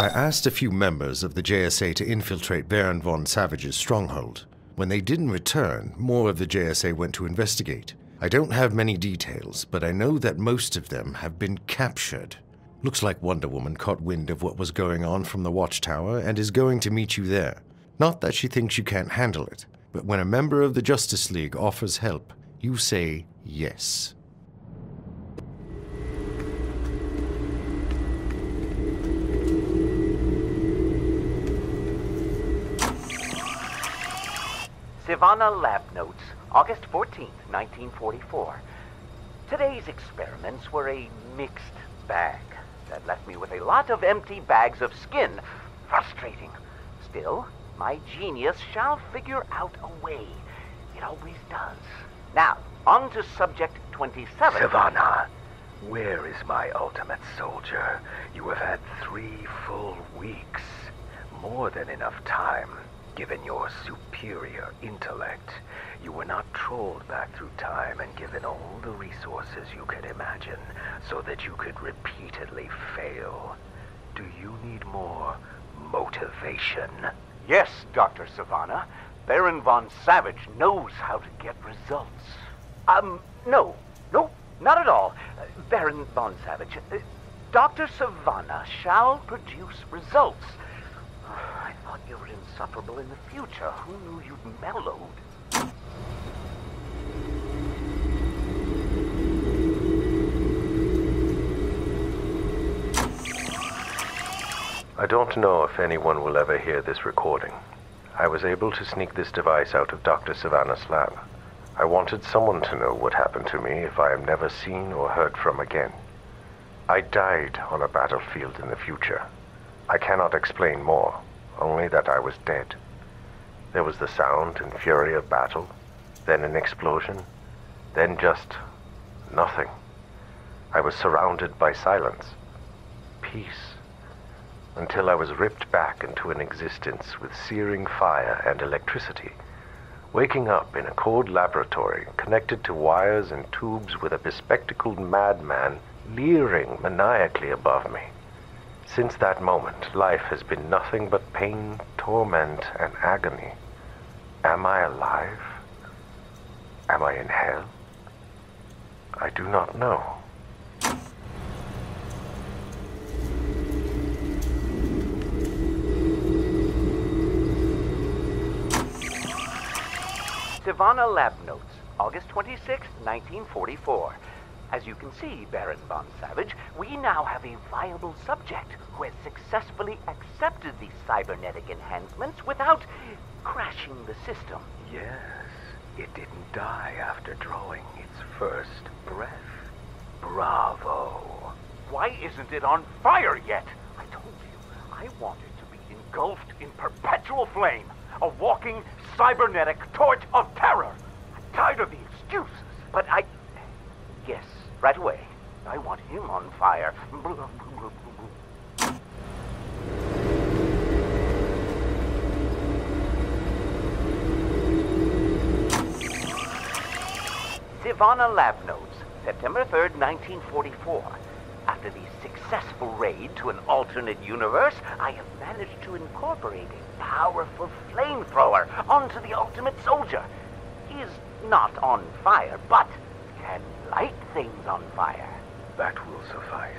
I asked a few members of the JSA to infiltrate Baron von Savage's stronghold. When they didn't return, more of the JSA went to investigate. I don't have many details, but I know that most of them have been captured. Looks like Wonder Woman caught wind of what was going on from the Watchtower and is going to meet you there. Not that she thinks you can't handle it, but when a member of the Justice League offers help, you say yes. Sivana Lab Notes, August 14th, 1944. Today's experiments were a mixed bag that left me with a lot of empty bags of skin. Frustrating. Still, my genius shall figure out a way. It always does. Now, on to subject 27. Sivana, where is my ultimate soldier? You have had 3 full weeks. More than enough time. Given your superior intellect, you were not trolled back through time and given all the resources you could imagine so that you could repeatedly fail. Do you need more motivation? Yes, Dr. Sivana. Baron von Savage knows how to get results. No, not at all. Baron von Savage, Dr. Sivana shall produce results. I thought you were insufferable in the future. Who knew you'd mellowed? I don't know if anyone will ever hear this recording. I was able to sneak this device out of Dr. Sivana's lab. I wanted someone to know what happened to me if I am never seen or heard from again. I died on a battlefield in the future. I cannot explain more, only that I was dead. There was the sound and fury of battle, then an explosion, then just nothing. I was surrounded by silence, peace, until I was ripped back into an existence with searing fire and electricity, waking up in a cold laboratory connected to wires and tubes with a bespectacled madman leering maniacally above me. Since that moment, life has been nothing but pain, torment, and agony. Am I alive? Am I in hell? I do not know. Sivana Lab Notes, August 26, 1944. As you can see, Baron von Savage, we now have a viable subject who has successfully accepted these cybernetic enhancements without crashing the system. Yes, it didn't die after drawing its first breath. Bravo. Why isn't it on fire yet? I told you, I want it to be engulfed in perpetual flame. A walking cybernetic torch of terror. I'm tired of the excuses. But yes, right away. I want him on fire. Sivana Lab Notes, September 3rd, 1944. After the successful raid to an alternate universe, I have managed to incorporate a powerful flamethrower onto the Ultimate Soldier. He is not on fire, but can light things on fire. That will suffice.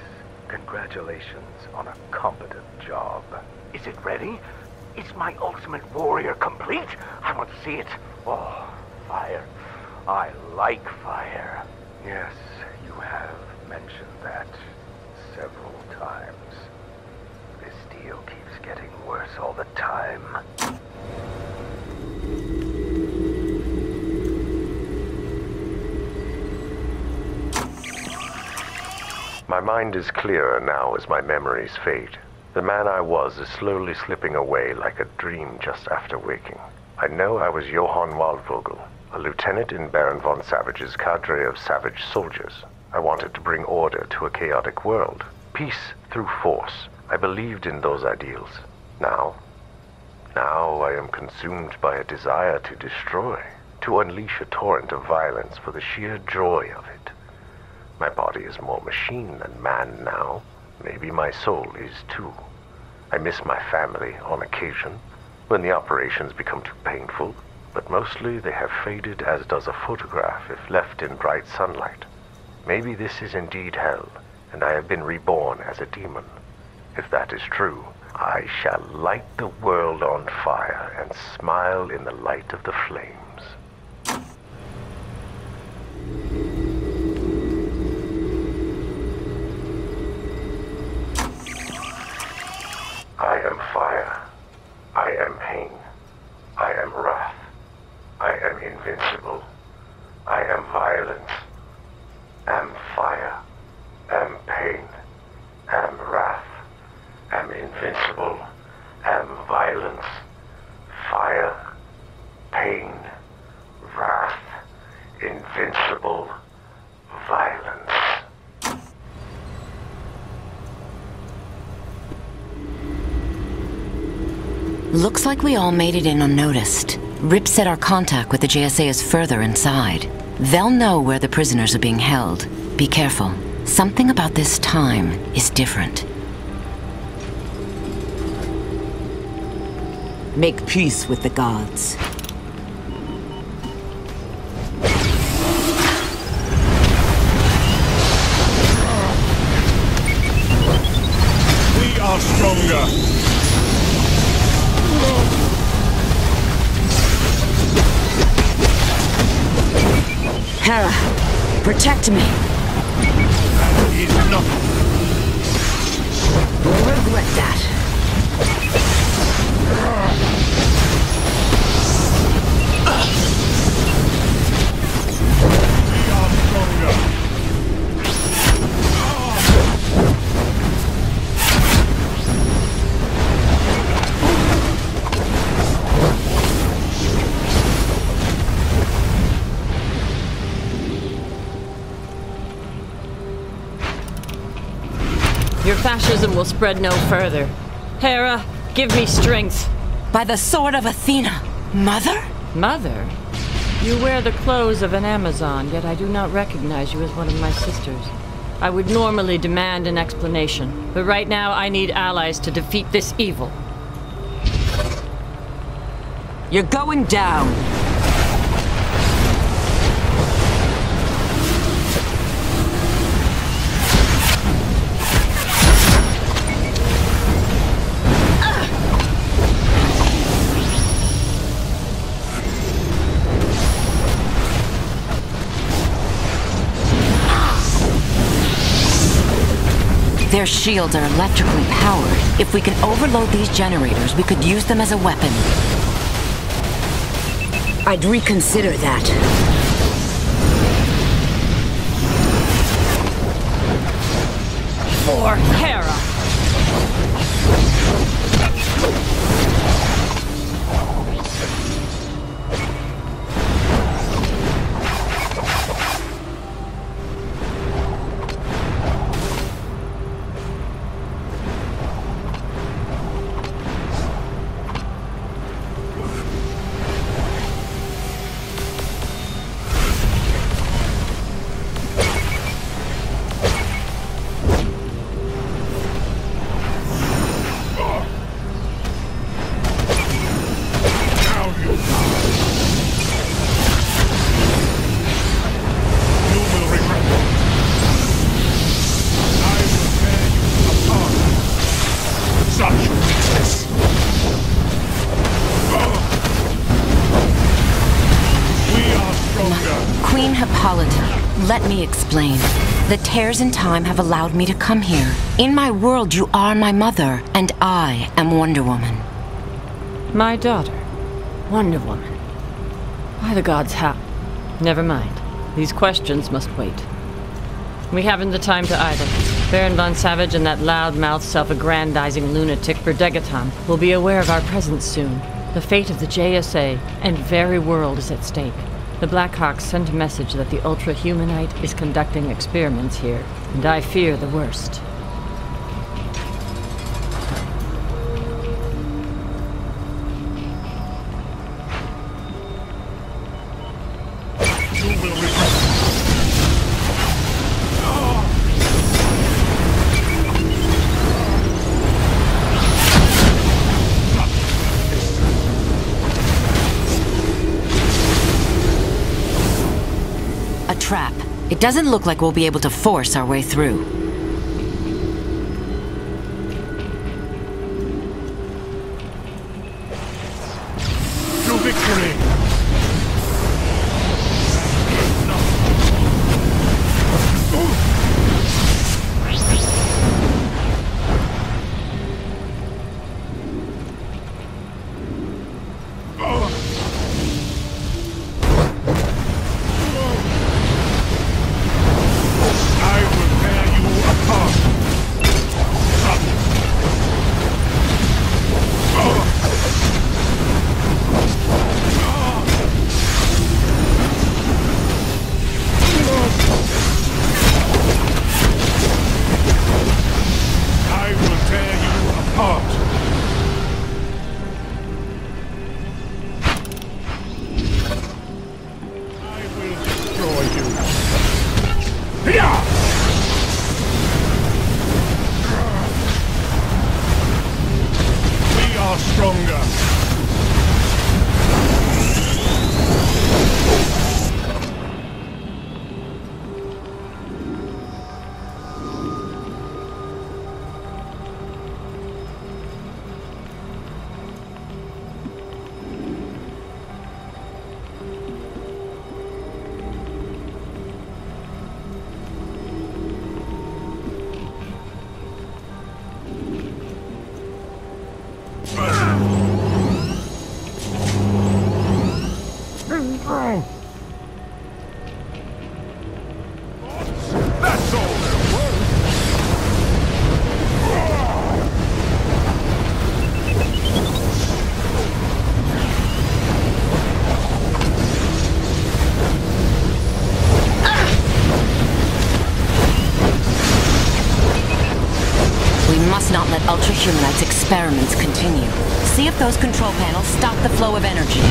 Congratulations on a competent job. Is it ready? Is my Ultimate Warrior complete? I want to see it. Oh, fire. I like fire. Yes, you have mentioned that several times. This deal keeps getting worse all the time. My mind is clearer now as my memories fade. The man I was is slowly slipping away like a dream just after waking. I know I was Johann Waldvogel, a lieutenant in Baron von Savage's cadre of savage soldiers. I wanted to bring order to a chaotic world. Peace through force. I believed in those ideals. Now I am consumed by a desire to destroy, to unleash a torrent of violence for the sheer joy of it. My body is more machine than man now. Maybe my soul is too. I miss my family on occasion, when the operations become too painful, but mostly they have faded as does a photograph if left in bright sunlight. Maybe this is indeed hell, and I have been reborn as a demon. If that is true, I shall light the world on fire and smile in the light of the flames. I am fire. I am pain. I am wrath. I am invincible. I am violence. Am fire. Am pain. Am wrath. Am invincible. Am violence. Fire. Pain. Wrath. Invincible. Violence. Looks like we all made it in unnoticed. Rip said our contact with the JSA is further inside. They'll know where the prisoners are being held. Be careful. Something about this time is different. Make peace with the gods. We are stronger. Hera, protect me. That is nothing. You'll regret that. We are stronger. Your fascism will spread no further. Hera, give me strength. By the sword of Athena, Mother? Mother? You wear the clothes of an Amazon, yet I do not recognize you as one of my sisters. I would normally demand an explanation, but right now I need allies to defeat this evil. You're going down. Their shields are electrically powered. If we can overload these generators, we could use them as a weapon. I'd reconsider that. For Hera! Let me explain. The tears in time have allowed me to come here. In my world, you are my mother, and I am Wonder Woman. My daughter, Wonder Woman. Why the gods have... Never mind. These questions must wait. We haven't the time to idle. Baron von Savage and that loud-mouthed, self-aggrandizing lunatic Verdegaton will be aware of our presence soon. The fate of the JSA and very world is at stake. The Blackhawks sent a message that the Ultra-Humanite is conducting experiments here, and I fear the worst. It doesn't look like we'll be able to force our way through. To victory! Ultra-humanites' experiments continue. See if those control panels stop the flow of energy.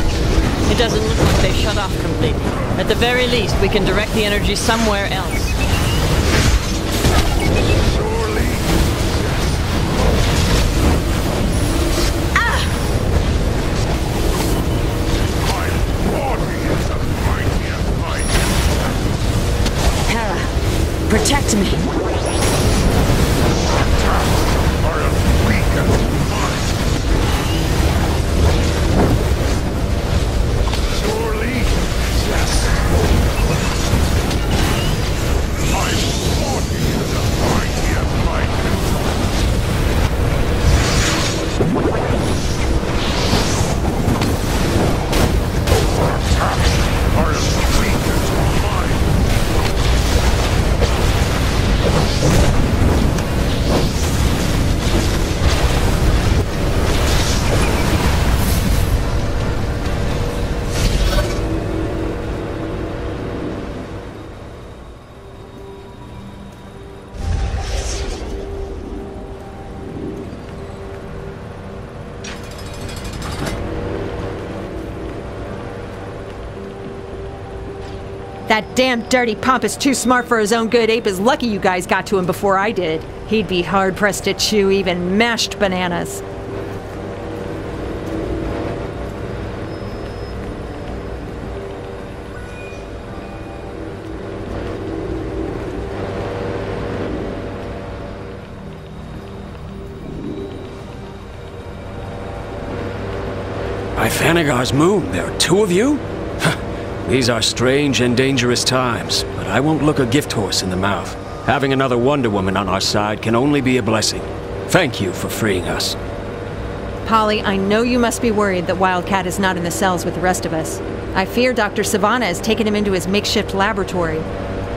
It doesn't look like they shut off completely. At the very least, we can direct the energy somewhere else. Hera, protect me. That damn dirty pump is too smart for his own good. Ape is lucky you guys got to him before I did. He'd be hard-pressed to chew even mashed bananas. By Thanagar's moon, there are two of you? These are strange and dangerous times, but I won't look a gift horse in the mouth. Having another Wonder Woman on our side can only be a blessing. Thank you for freeing us. Polly, I know you must be worried that Wildcat is not in the cells with the rest of us. I fear Dr. Sivana has taken him into his makeshift laboratory.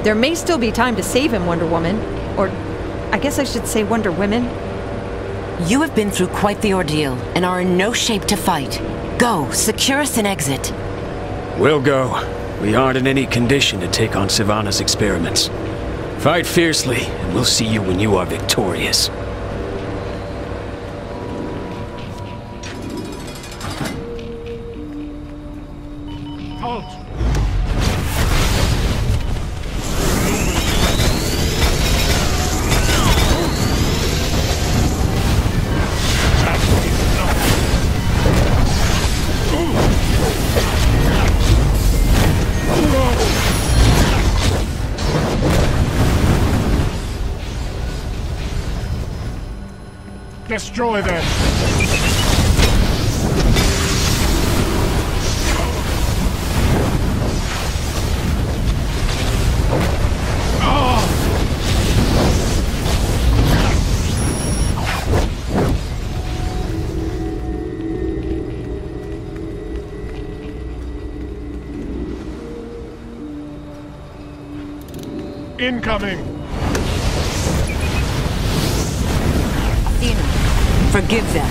There may still be time to save him, Wonder Woman. Or, I guess I should say Wonder Women. You have been through quite the ordeal, and are in no shape to fight. Go, secure us an exit. We'll go. We aren't in any condition to take on Sivana's experiments. Fight fiercely, and we'll see you when you are victorious. Halt! Destroy them! Incoming! Athena, forgive them.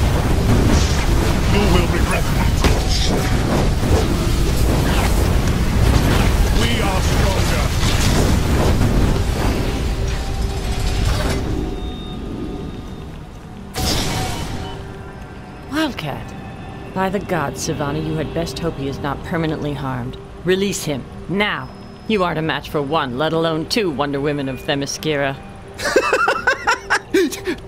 You will regret that. We are stronger. Wildcat. By the gods, Sivana, you had best hope he is not permanently harmed. Release him, now! You aren't a match for one, let alone two Wonder Women of Themyscira.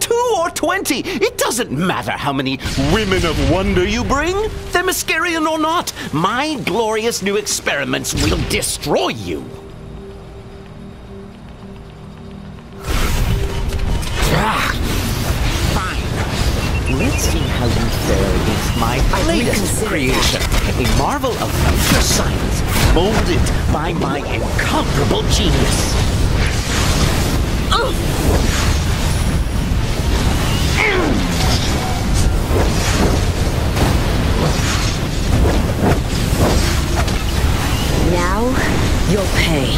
2 or 20! It doesn't matter how many women of wonder you bring, Themyscirian or not. My glorious new experiments will destroy you. Fine. Let's see how you fare against my latest creation. A marvel of future science, molded by my incomparable genius. Now, you'll pay.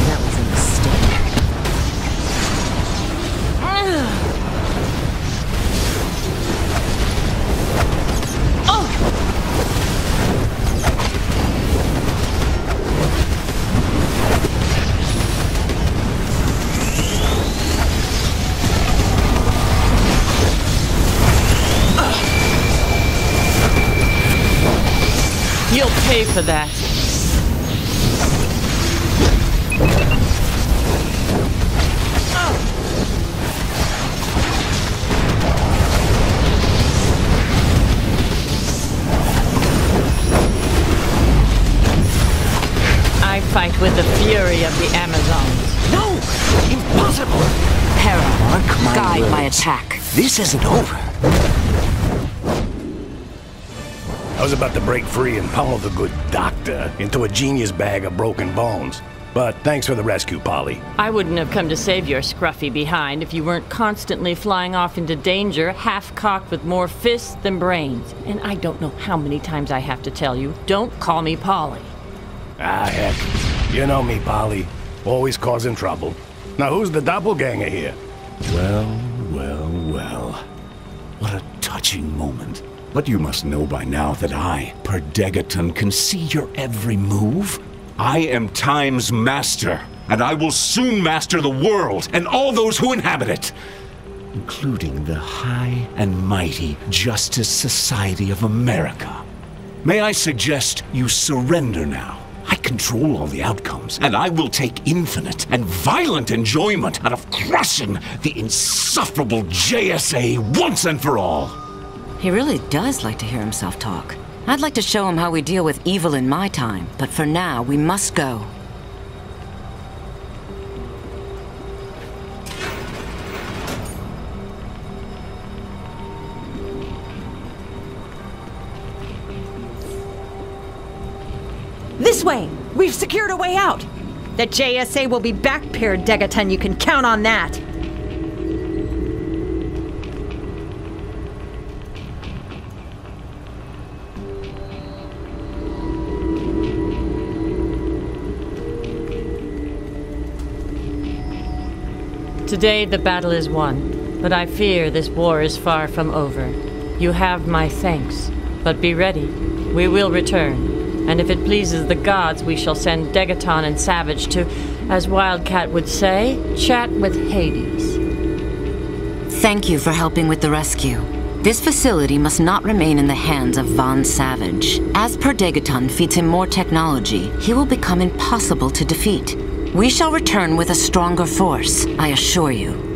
That was a mistake. You'll pay for that. I fight with the fury of the Amazons. No! Impossible! Hera, Mark my guide words. my attack. This isn't over. I was about to break free and pummel the good doctor into a genius bag of broken bones. But thanks for the rescue, Polly. I wouldn't have come to save your scruffy behind if you weren't constantly flying off into danger, half-cocked with more fists than brains. And I don't know how many times I have to tell you, don't call me Polly. Ah, heck. You know me, Polly. Always causing trouble. Now who's the doppelganger here? Well, well, well. What a touching moment. But you must know by now that I, Perdegaton, can see your every move. I am Time's master, and I will soon master the world and all those who inhabit it, including the high and mighty Justice Society of America. May I suggest you surrender now? I control all the outcomes, and I will take infinite and violent enjoyment out of crushing the insufferable JSA once and for all. He really does like to hear himself talk. I'd like to show him how we deal with evil in my time, but for now, we must go. This way! We've secured a way out! The JSA will be back, Perdegaton. You can count on that! Today the battle is won, but I fear this war is far from over. You have my thanks, but be ready. We will return, and if it pleases the gods, we shall send Degaton and Savage to, as Wildcat would say, chat with Hades. Thank you for helping with the rescue. This facility must not remain in the hands of Von Savage. As Perdegaton feeds him more technology, he will become impossible to defeat. We shall return with a stronger force, I assure you.